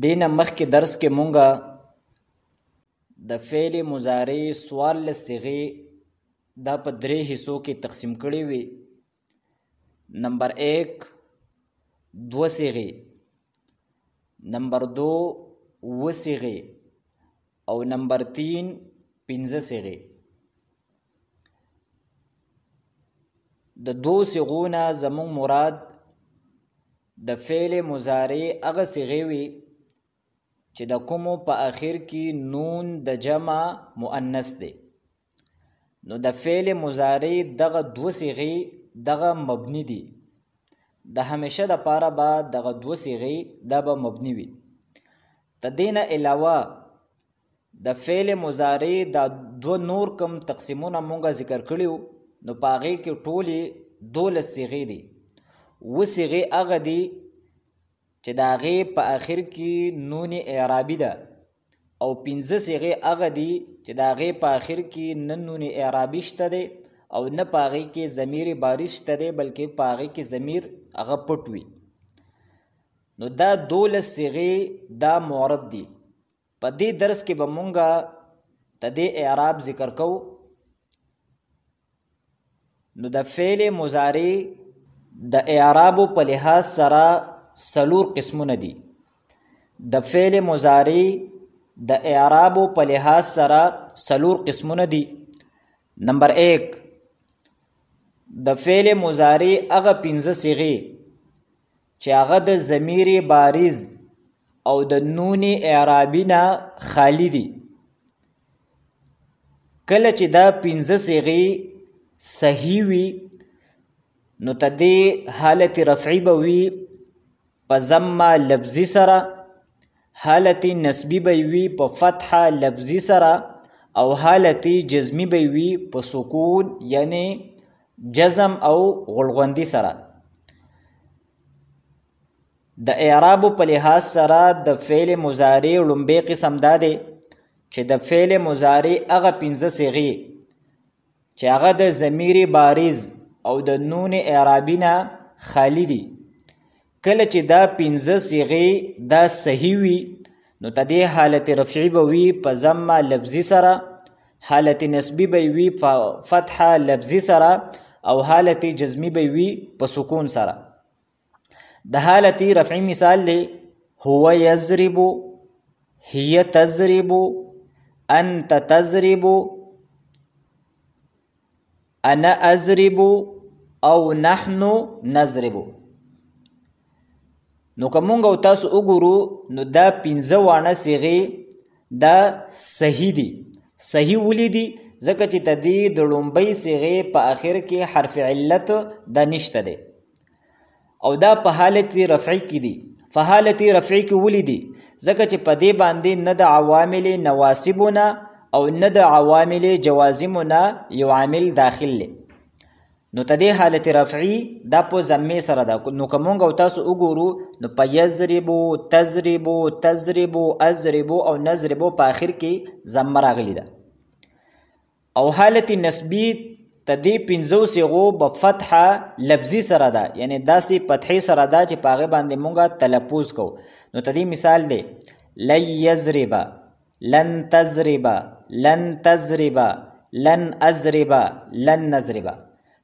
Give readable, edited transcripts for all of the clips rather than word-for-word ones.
دینه مخکې درس کې مونږه د فعل مضارع 14 صيغې دا په 3 حصو کې تقسیم کړي وي. نمبر 1 2 صيغې، نمبر 2 و صيغې او نمبر 3 15 صيغې. د 2 صيغو نه زموږ مراد د فعل مضارع هغه صيغې وي چې د کومو په آخر کې نون د جمع مؤنث دی. نو د فعل مضارع دغه 2 صيغې دغه مبني دي، د همیشه د پاره به دغه 2 صيغې دا به مبني وي. د دې نه علاوه د فعل مضارع د 2 نور کم تقسیمونه مونږه ذکر کړیو، نو په هغې کې ټولې 12 صيغې دي. و صيغې هغه دي چې د هغې په آخر کې نون اعرابي ده، او 15 صيغې هغه دي چې د هغې په آخر کې نه نون اعرابي شته دی او نه په هغې کې ضمیر بارز شته دی، بلکې په هغې کې ضمیر هغه پټ وي. نو دا 12 صيغې دا معرب دي. په دې درس کې به مونږه د دې اعراب ذکر کوو. نو د فعل مضارع د اعرابو په لحاظ سره 4 قسمونه دي. د فعل مضارع د اعرابو په لحاظ سره 4 قسمونه دي. نمبر 1 د فعل مضارع هغه 15 صيغې چې هغه د ضمیر بارز او د نون اعرابي نه خالی دي. کله چې دا 15 صيغې صحیح وي نو تدې حالت رفعی به وي په ضمه لفظي سره، حالت نسبی به وي په فتحه لفظي سره، او حالت جزمی به وي په سکون یعنی جزم او غلغندي سره. د اعرابو په لحاظ سره د فعل مضارع لومبی قسم دا دی چې د فعل مضارع هغه 15 صيغې چې هغه د ضمیر بارز او د نون اعرابي نه خالی دي. کله چې دا 15 صيغې دا صحیح وي نو تدې حالت رفعی به وي په ضمه لفظي سره، حالت نسبی به وي په فتحه لفظي سره، او حالت جزمی به وي په سکون سره. د حالت رفعی مثال دی هو یضرب، هي تضرب، انت تضرب، انا اضرب او نحن نضرب. نو که مونږ او تاسو وګورو نو دا 15 وانه صيغې دا صحیح دي. صحیح ولې دي؟ ځکه چې تدې د لومبۍ صيغې په آخر کې حرف علت دا نشته دی، او دا په حالت رفعی کې دي. په حالت رفعی کې ولې دي؟ ځکه چې په دې باندې نه د عوامل نواسبونه او نه د عوامل جوازمونه یو عامل داخل دی. نو تدې حالت رفعی دا په ضمې سره ده. نو که مونږ او تاسو وګورو نو په یضربو، تضربو، تضربو، اضربو او نضربو په آخر کې ضمه راغلی ده. او حالت نسبی تدې 15 صيغو په فتحه لفظي سره ده، یعنی داسې فتحې سره ده چې په هغې باندې مونږه تلفظ کوو. نو تدې مثال دی لن یضرب، لن تضرب، لن تضرب، لن اضرب، لن نضرب.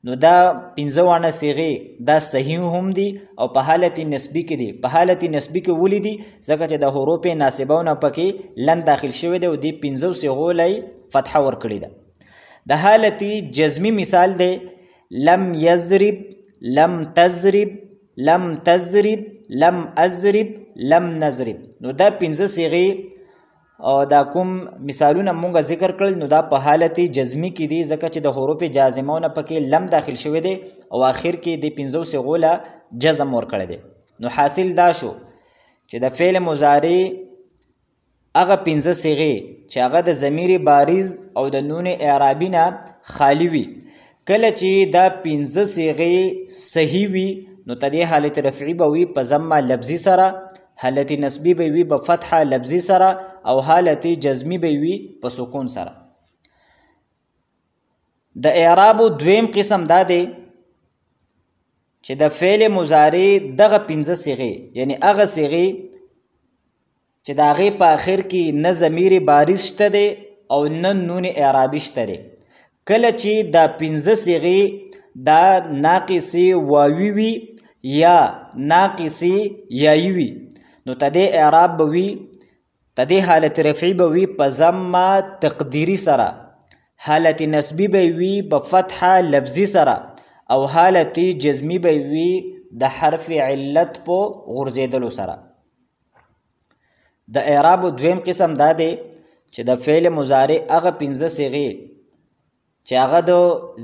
نو دا 15 وانه صيغې دا صحیح هم دي او په حالت نسبی کې دي. په حالت نسبی کې ولې دي؟ ځکه چې د حروف ناصبونه پکې لن داخل شوی دی او دې 15 صيغو لای فتحه ورکړې ده. د حالت جزمی مثال دی لم یضرب، لم تضرب، لم تضرب، لم اضرب، لم نضرب. نو دا 15 صيغې او دا کوم مثالونه مونږه ذکر کړل نو دا په حالت جزمی کې دي، ځکه چې د حروف جازمونه پکې لم داخل شوی دی او آخر کې د 15 صيغو له جزم ورکړی دی. نو حاصل دا شو چې د فعل مضارع هغه 15 صيغې چې هغه د ضمیر بارز او د نون اعرابي نه خالی وي. کله چې دا 15 صيغې صحیح وي نو تدې حالت رفعی به وي په ضمه لفظي سره، حالت نسبی به وي په فتحه لفظي سره، او حالت جزمی به وي په سکون سره. د اعرابو دویم قسم دا دی چې د فعل مضارع دغه 15 صيغې یعنی هغه صيغې چې د هغې په آخر کې نه ضمیر بارز شته دی او نه نون اعرابي شته دی. کله چې دا 5 صیغې دا ناقصې واوي وي یا ناقصې یایي وي نو تدې اعراب به وي، تدې حالت رفعي به وي په ضمه تقدیري سره، حالت نسبی به وي په فتحه لفظي سره، او حالت جزمي به وي د حرف علت په غورځېدلو سره. د اعراب دویم قسم دا دی چې د فعل مضارع هغه 5 صیغې چې هغه د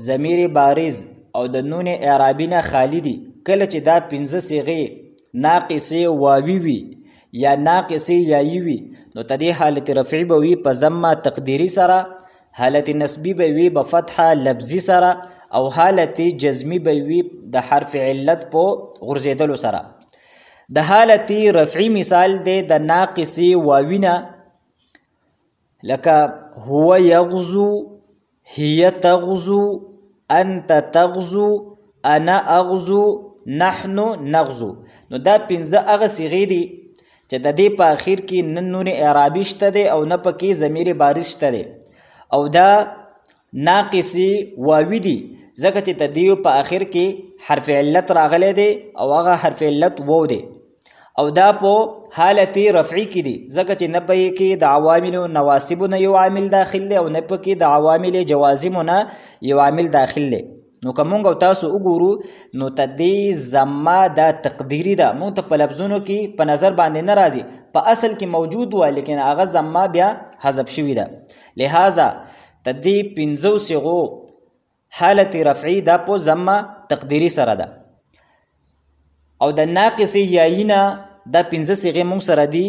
ضمیر بارز او د نون اعرابي نه خالی دي، کله چې دا 5 صیغې ناقصې واوي وي یا ناقصې یایي وي نو تدې حالت رفعي به وي په ضمه تقدیري سره، حالت نسبی به وي په فتحه لفظي سره، او حالت جزمي به وي د حرف علت په غورځېدلو سره. د حالت رفعي مثال دی د ناقصې واوینه، لکه هو یغزو، هي تغزو، انت تغزو، انا اغزو، نحن نغزو. نو دا 5 هغه صیغې دي چې د دې په اخر کې نه نون اعرابي شته دی او نه پکې ضمیر بارز شته دی، او دا ناقصې واوي دي ځکه چې د دې په اخر کې حرف علت راغلی دی او هغه حرف علت وو دی، او دا په حالت رفعي کې دي ځکه چې نه پکې کې د عوامل نواسبو نه یو عامل داخل دی او نه پکې د عوامل جوازمو نه یو عامل داخل دی. نو که مونږ او تاسو وګورو نو تدې ضمه دا تقدیري ده، مونږ ته په لفظونو کې په نظر باندې نه راځي، په اصل کې موجود و لیکن هغه ضمه بیا حذف شوې ده. لہذا تدې 5 صیغو حالت رفعي دا په ضمه تقدیري سره ده. او د ناقصې یایي نه دا 5 صیغې مونږ سره دي،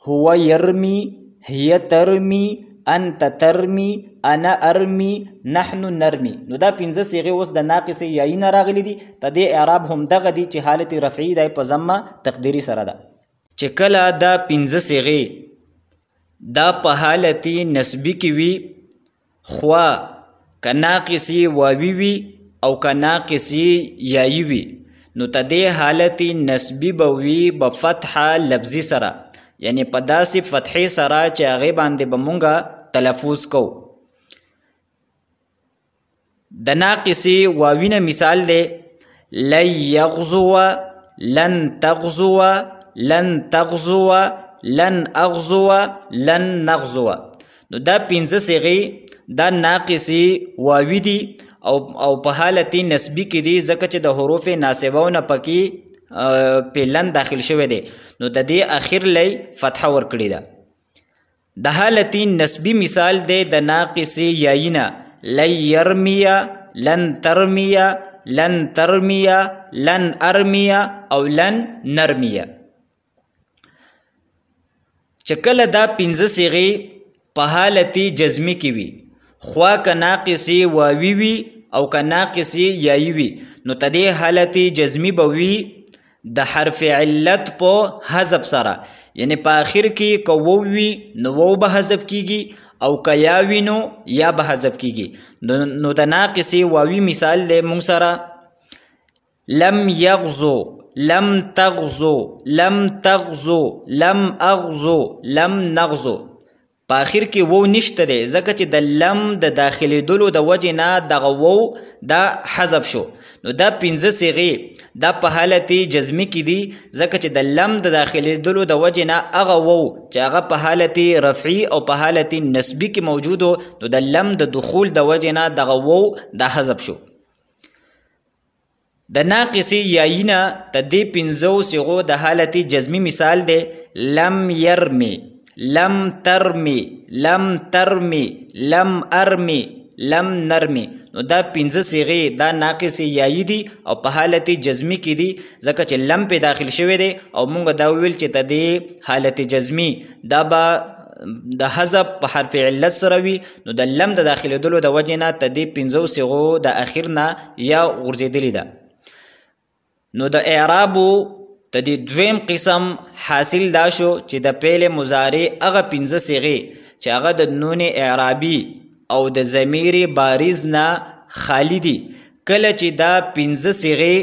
هو یرمي، هي ترمي، انت ترمي، انا ارمي، نحن نرمي. نو دا 5 صیغې اوس د ناقصې یایي نه راغلي دي، تدې اعراب هم دغه دي چې حالت رفعي دی په ضمه تقدیري سره ده. چې کله دا 5 صیغې دا په حالت نسبی کې وي خوا که ناقصې واوي وي او که ناقصې یایي وي نو تدې حالت نسبی به وي په فتحه لفظي سره، یعنی په داسې فتحې سره چې هغې باندې به مونږه تلفظ کو. د ناقصې واوینه مثال دی لن یغزو، لن تغزو، لن تغزو، لن اغزو، لن نغزو. نو دا 5 صیغې دا ناقصې واوي دي او په حالت نسبی کې دي ځکه چې د حروف ناسبونه پکې په لن داخل شوی دی نو د دې اخر لی فتحه ورکړې ده. د حالت نسبی مثال دی د ناقصې یایي نه لن یرمیا، لن ترمیا، لن ترمیا، لن ارمیا او لن نرمیا. چې کله دا 5 صیغې په حالت جزمي کې وي خوا که ناقصې واوي وي او که ناقصې یایي وي نو تدې حالت جزمي به وي د حرف علت په حذف سره، یعنی په آخر کې که وو وي نو وو به حذف کیږي او که یا وي نو یا به حذف کیږي. نو د ناقصې واوي مثال دی مونږ سره لم یغزو، لم تغزو، لم تغزو، لم اغزو، لم نغزو. په آخر کې وو نشته دی ځکه چې د لم د داخلېدلو د وجې نه دغه وو دا حذف شو. نو دا 5 صیغې دا په حالت جزمي کې دي ځکه چې د لم د داخلېدلو د وجې نه هغه وو چې هغه په حالت رفعي او په حالت نسبي کې موجود و نو د لم د دخول د وجې نه دغه وو دا حذف شو. د ناقصې یایي نه د دې 5 صیغو د حالت جزمي مثال دی لم یرمي، لم ترمي، لم ترمي، لم ارمي، لم نرمي. نو دا 5 صیغې دا ناقصې یایي دي او په حالت جزمي کې دي ځکه چې لم پې داخل شوی دی او مونږ دا وویل چې د دې حالت جزمي دا به د حذف په حرف علت سره وي نو د لم د داخلېدلو د وجې نه د دې 5 صیغو د اخر نه یا غورځېدلې ده. نو د اعرابو د دې دویم قسم حاصل دا شو چې د فعل مضارع هغه 5 صیغې چې هغه د نون اعرابي او د ضمیر بارز نه خالی دي، کله چې دا 5 صیغې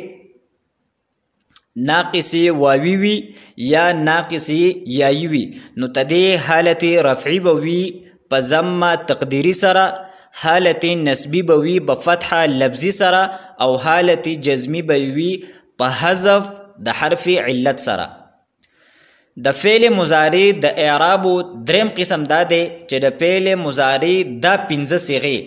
ناقص واوی وی یا ناقص یایی وی نو تدې حالت رفعی به وي په ضم تقدیری سره، حالت نسبی به وي په فتح لفظی سره، او حالت جزمی به وي په حذف د حرف علت سره. د فعل مضارع د اعراب دریم قسم دا دی چې د فعل مضارع دا 15 صيغې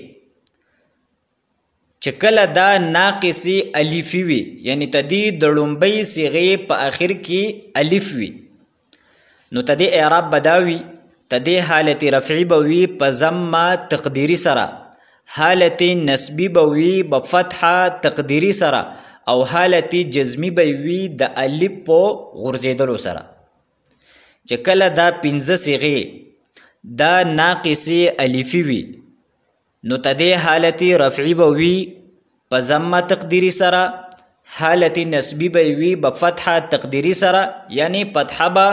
چې کله دا ناقص الفی وي، یعنی تدې د لومبۍ صيغې په اخر کې الف وي، نو تدې اعراب بداوي. تدې حالت رفعی به وي په ضم تقدیری سره، حالت نسبی به وي په فتح تقدیری سره، او حالت جزمی به وي د الف په غورځېدلو سره. چې کله دا 15 صيغې دا ناقص الفی وي نو تدې حالت رفعی به وي په ضم تقدیری سره، حالت نسبی به وي په فتح تقدیری سره، یعنی فتحه به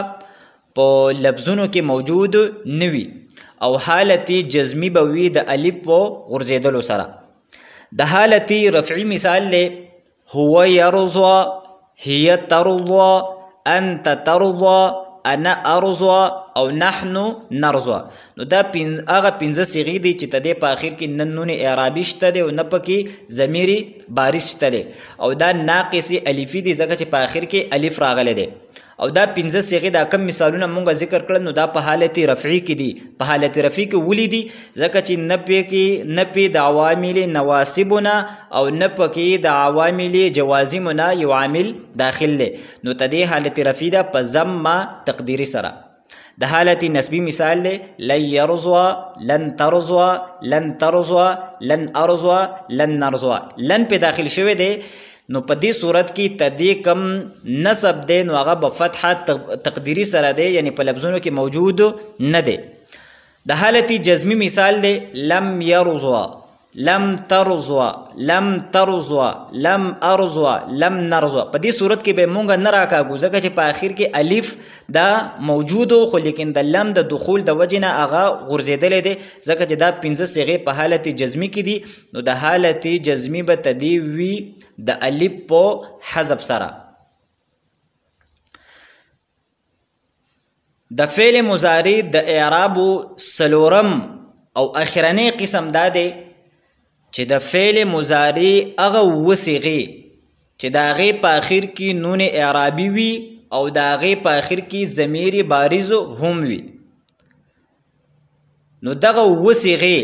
په لفظونو کې موجود نوي، او حالت جزمی به وي د الف په غورځېدلو سره. د حالت رفعی مثال دی هو یرضى، هي ترضى، انت ترضى، انا ارضى، او نحن نرضى. نو دا هغه 15 صيغې دي چې تدې په اخر کې نه نون اعرابي شته دی او نه پکې ضمیر بارز شته دی، او دا ناقص الفی دي ځکه چې په اخر کې الف راغلی دی. او دا 15 صيغې دا کم مثالونه مونږ ذکر کړل، نو دا په حالت رفعی کې دي. په حالت رفعی کې ولې دي؟ ځکه چې نه پې د عوامل نواسبونه او نه پکې د عوامل جوازمونه یو عامل داخل دی، نو تدې حالت رفعی ده په ضم تقدیری سره. د حالت نسبی مثال دی لن یرضوا، لن ترضوا، لن ترضوا، لن ارضوا، لن نرضوا. لن په داخل شوی دی، نو په دې صورت کې تدې کم نسب دی نو هغه په فتح تقدیری سره دی، یعنی په لفظونو کې موجود نه دی. د حالت جزمی مثال دی لم یرضوا، لم ترضوا، لم ترضوا، لم ارضوا، لم نرضوا. په دې صورت کې به مونږ نه راکاږو ځکه چې په آخر کې الف دا موجودو، خو لیکن د لم د دخول د وجې نه هغه غورځېدلی دی ځکه چې دا 15 صيغې په حالت جزمی کې دي. نو د حالت جزمی به تدې وي د الف په حذف سره. د فعل مضارع د اعراب سلورم او اخرنی قسم دا دی چې د فعل مضارع هغه اووه صيغې چې د هغې په اخر کې نون اعرابي وي او د هغې په اخر کې ضمیر بارز هم وي. نو دغه اووه صيغې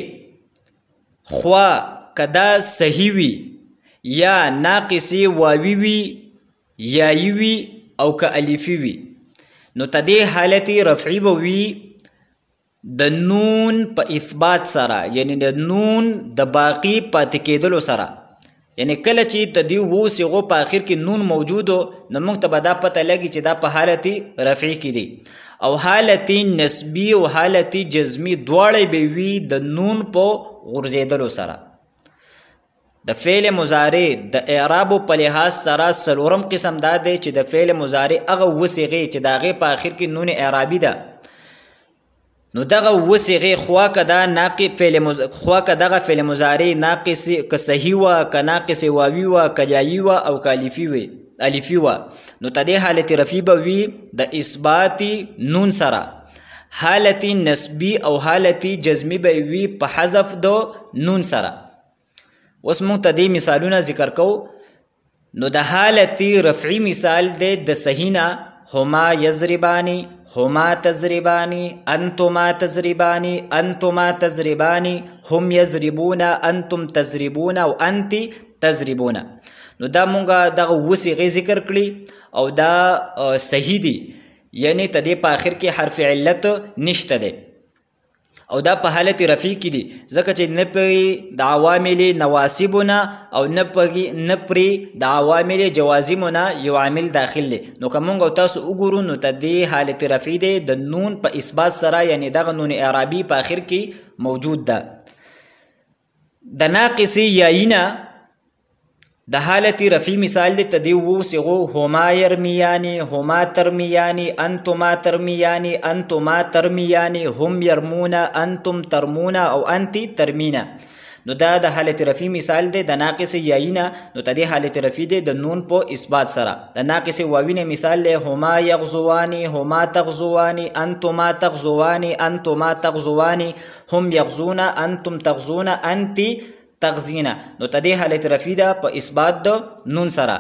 خوا که دا صحیح وي یا ناقص واوی وي، یایی وي، او که الفی وي، نو تدې حالت رفعی به وي د نون په اثبات سره، یعنی د نون د باقی پاتې کېدلو سره. یعنی کله چې تدې اووه صيغو په آخر کې نون موجودو نو موږ ته به دا پته لګي چې دا په حالت رفعی کې دي، او حالت نسبی او حالت جزمی دواړه به وي د نون په غورځېدلو سره. د فعل مضارع د اعراب په لحاظ سره څلورم قسم دا دی چې د فعل مضارع هغه اووه صيغې چې د هغې په آخر کې نون اعرابي ده، نو دغه اووه صيغې خوا که دغه فعل مضارع ناقص که صحیح وه، که ناقص واوي وه، که یایي وه، او که الفي وه، نو تدې حالت رفعی به وي د اثبات نون سره، حالت نسبی او حالت جزمی به وي په حذف د نون سره. اوس موږ ته دې مثالونه ذکر کوو. نو د حالت رفعی مثال دی د صحیح نه هما یضربانی، هما تضربانی، انتما تضربانی، انتما تضربانی، هم یضربون، انتم تضربون، او انتی تضربون. نو دا مونږه دغه اووه صيغې ذکر کړي او دا صحیح دي، یعنی تدې په آخر کې حرف علت نشته دی، او دا په حالت رفعی کې دي ځکه چې نه پرې د عوامل نواسبونه او نه پرې د عوامل جوازمونه یو عامل داخل دی. نو که مونږ او تاسو وګورو نو تدې حالت رفعی دی د نون په اثبات سره، یعنی دغه نون اعرابي په آخر کې موجود ده. د ناقص یایینه د حالت رفعی مثال دی تدې اووه صيغو هما یرمیانی، هما ترمیانی، انتما ترمیانی، انتما ترمیانی، هم یرمون، انتم ترمون، او انتی ترمینا. نو دا د حالت رفع مثال دی د ناقص یایی نه. نو ته دې حالت رفع دی د نون په اثبات سره. د ناقص واوی نه مثال دی هما یغزوانی هما تغزوانی انتما تغزوانی انتما تغزوانی هم یغزون انتم تغزون انت تغزینا. نو ته دې حالت رفع ده په اثبات د نون سره.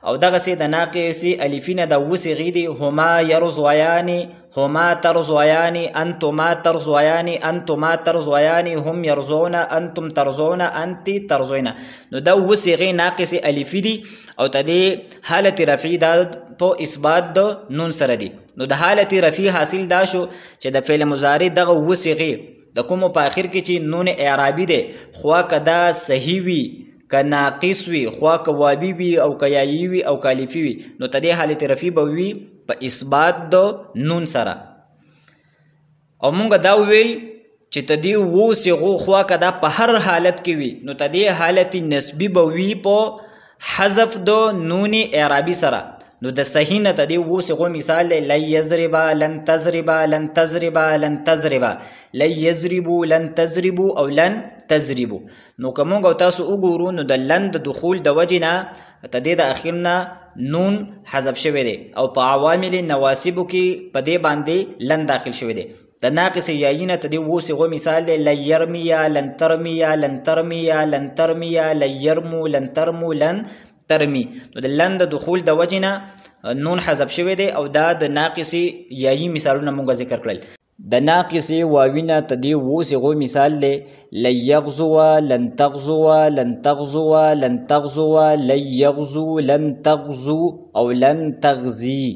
او دغسې د ناقص الفینه د اوه صیغې دي هما یرزویانی هما ترزویانی انتما ترزویانی انتما ترزویانی هم یرزون انتم ترزون انت ترزوینا. نو دا اوه صیغې ناقص الفی دي او ته دې حالت رفع ده په اثبات د نون سره دي. نو د حالت رفع حاصل دا شو چې د فعل مضارع دغه اوه صیغې د کومو په آخر کې چې نون اعرابي دی خوا که دا صحیح وي که ناقص وي خوا که وابي وي او که یایي وي او که الفي وي نو ته دې حالت رفع به وي په اثبات د نون سره. او مونږ دا وویل چې ته دې اوو صیغو خوا که دا په هر حالت کې وي نو ته دې حالت نسبي به وي په حذف د نون اعرابي سره. نو د صحیح نه ته دې اوو صیغو مثال دی لن یضربا لن تضربا لن تضربا لن تضربا لن یضربو لن تضربو او لن تضربو. نو که مونږ او تاسو وګورو نو د لن د دخول د وجې نه ته دې د اخر نه نون حذف شوی دی او په عوامل نواسبو کې په دې باندې لن داخل شوی دی. د ناقص یایی نه ته دې اوو صیغو مثال دی لن یرمیا لن ترمیا لن ترمیا لن ترمیا لن یرمو لن ترمو لن ترمی. نو د لن د دخول د وجې نه نون حذف شوی دی او دا د ناقص یایی مثالونه مونږ ذکر کړل. د ناقص واوی نه ته دې اوو صیغو مثال دی لن یغزو لن تغزو لن تغزو لن تغزو لن یغزو لن تغزو او لن تغزی.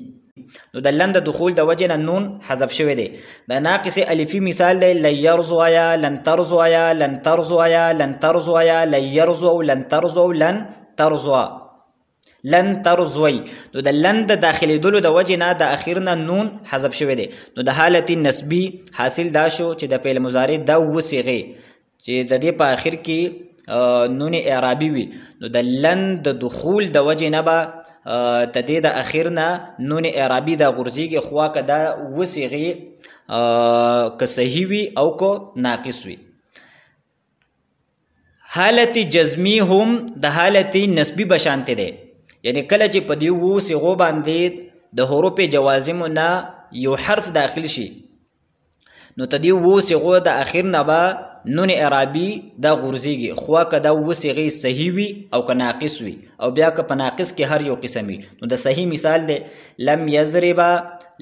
نو د لن د دخول د وجې نه نون حذف شوی دی. د ناقص الفی مثال دی لن یرزویا لن ترزویا لن ترزویا لن ترزویا لن یرزو لن ترزو لن ترزوا لن ترزوی. نو د لن د داخلېدلو د وجې نه د اخر نه نون حذف شوی دی. نو د حالت نسبي حاصل دا شو چې د فعل مضارع دا اوه صیغې چې د دې په اخر کې نون اعرابي وي نو د لن د دخول د وجې نه به د دې د اخر نه نون اعرابي دا غورځېږي خوا که دا اوه صیغې که صحیح وي او که ناقص وي. حالت جزمی هم د حالت نسبی بشانته ده. یعنی کله چې په دې اوو صیغو باندې د حروف جوازمو نه یو حرف داخل شي نو ته دې اوو صیغو د اخر نه به نون اعرابي دا غورځېږي خوا که دا اوه صیغې صحیح وي او که ناقص وي او بیا که په ناقص کې هر یو قسم وي. نو د صحیح مثال دی لم یضربا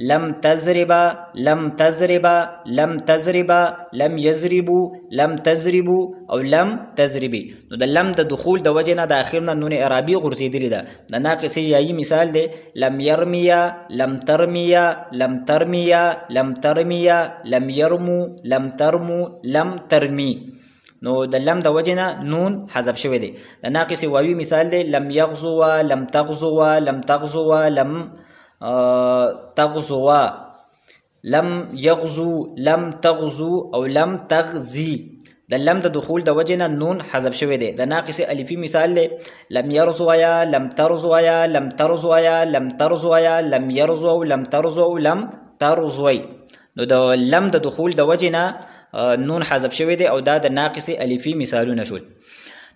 لم تضربا لم تضربا لم تضربا لم یضربو لم تضربو او لم تضربي. نو د لم د دخول د وجې نه د اخر نه نون اعرابي غورځېدلې ده. د ناقص یایی مثال دی لم یرمیا لم ترمیا لم ترمیا لم ترمیا لم یرمو لم ترمو لم ترمی. نو د لم د وجې نه نون حذف شوی دی. د ناقص واوی مثال دی لم یغزو لم تغزو لم تغزو لم تغزو لم یغزو لم تغزو او لم تغزی. د لم د دخول د وجې نه نون حذف شوی دی. د ناقص الفی مثال دی لم یرزویا لم ترزویا لم ترزویا لم ترزویا لم یرزو لم ترزو لم ترزوی. نو د لم د دخول د وجې نه نون حذف شوی دی او دا د ناقص الفی مثالونه شول.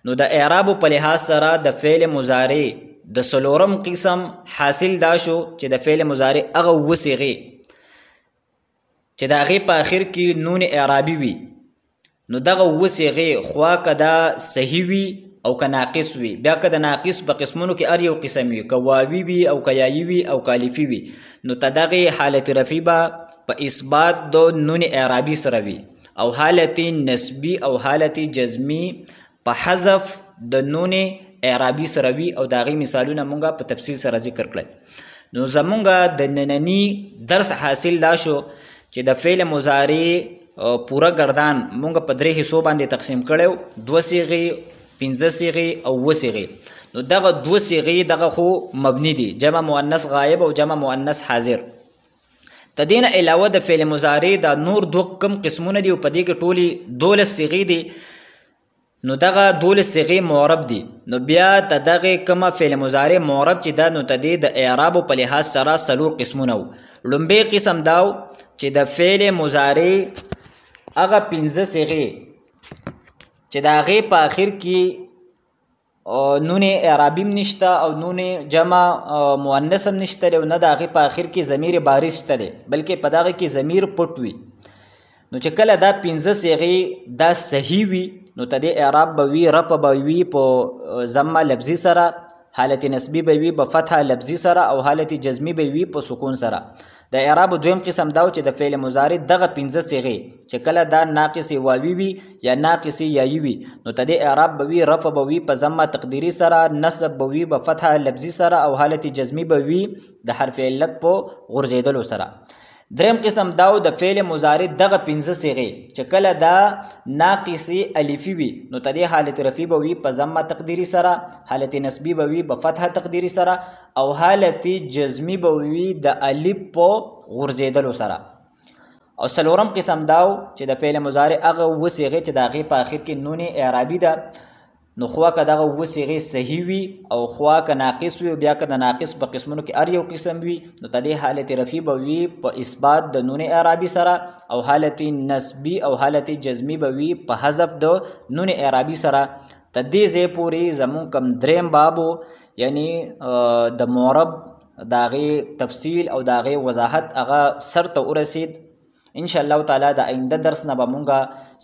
نو د اعراب په لحاظ سره د فعل مضارع د څلورم قسم حاصل دا شو چې د فعل مضارع هغه اوه صیغې چې د هغې په آخر کې نون اعرابي وي نو دغه اوه صیغې خوا که دا صحیح وي او که ناقص وي. بیا که د ناقص په قسمونو کې هر یو قسم وي که واوي وي او که یایي وي او که الفي وي نو ته دغې حالت رفع به په اثبات د نون اعرابي سره وي او حالت نسبي او حالت جزمي په حذف د نون اعرابي سره وي او د هغې مثالونه مونږ په تفصیل سره ذکر کړل. نو زمونږ د ننني درس حاصل دا شو چې د فعل مضارع پوره گردان مونږ په درې حصو باندې تقسیم کړی دوه صیغې پنځه صیغې او اوه صیغې. نو دغه دوه صیغې دغه خو مبني دي جمع مؤنث غایب او جمع مؤنث حاضر. د دې نه علاوه د فعل مضارع د نور دوه کم قسمونه دي او په دې کې ټولې 12 صیغې دي. نو دغه 12 صیغې معرب دي. نو بیا د دغه کومه فعل مضارع معرب چې دا نو ته د اعراب په لحاظ سره څلور قسمونه وو. لومبی قسم داو چې د فعل مضارع هغه 15 صیغې چې د هغې په آخر کې نون اعرابي هم نشته او نون جمع مؤنث هم نشته او نه د هغې په آخر کې ضمیر بارز شته دی بلکې په دغه کې ضمیر پټ وي. نو چې کله دا 15 صیغې دا صحیح وي نو ته د اعراب به وي رفع به وي په ضمه لفظي سره، حالت نسبی به وي په فتحه لفظي سره او حالت جزمي به وي په سکون سره. د اعراب دویم قسم دا چې د فعل مضارع دغه 15 صيغې چې کله دا ناقص واوي وي یا ناقص یايي وي نو ته د اعراب به وي رفع به وي په ضمه تقديري سره، نصب به وي په فتحه لفظي سره او حالت جزمي به وي د حرف علت په غورځیدلو سره. دریم قسم داو د فعل مضارع دغه 15 صيغې چې کله دا ناقص الفي وي نو ته د حالت رفعي به وي په ضمه تقديري سره، حالت نسبي به وي په فتحه تقديري سره او حالت جزمي به وي د الف په غورځیدلو سره. او څلورم قسم داو چې د فعل مضارع هغه و صيغې چې د هغې په اخر کې نون اعرابي ده نو خوا که دغه و صيغې صحیح وي او خوا که ناقص وي بیا که د ناقص په قسمونو کې هر یو قسم وي نو ته د حالت رفعي به وي په اثبات د نون اعرابي سره او حالت نسبي او حالت جزمي به وي په حذف د نون اعرابي سره. تر دې ځای پورې زمونږ کوم دریم بابو یعنی د معرب د هغې تفصیل او د هغې وضاحت هغه سر ته ورسید. ان شاء الله تعالی د آینده درس نه به مونږه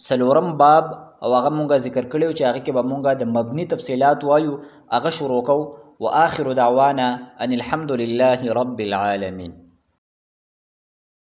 څلورم باب او هغه مونږه ذکر کړی چې هغه کې به مونږه د مبني تفصیلات وایو هغه شروع کوو. واخر دعوانا ان الحمد لله رب العالمين.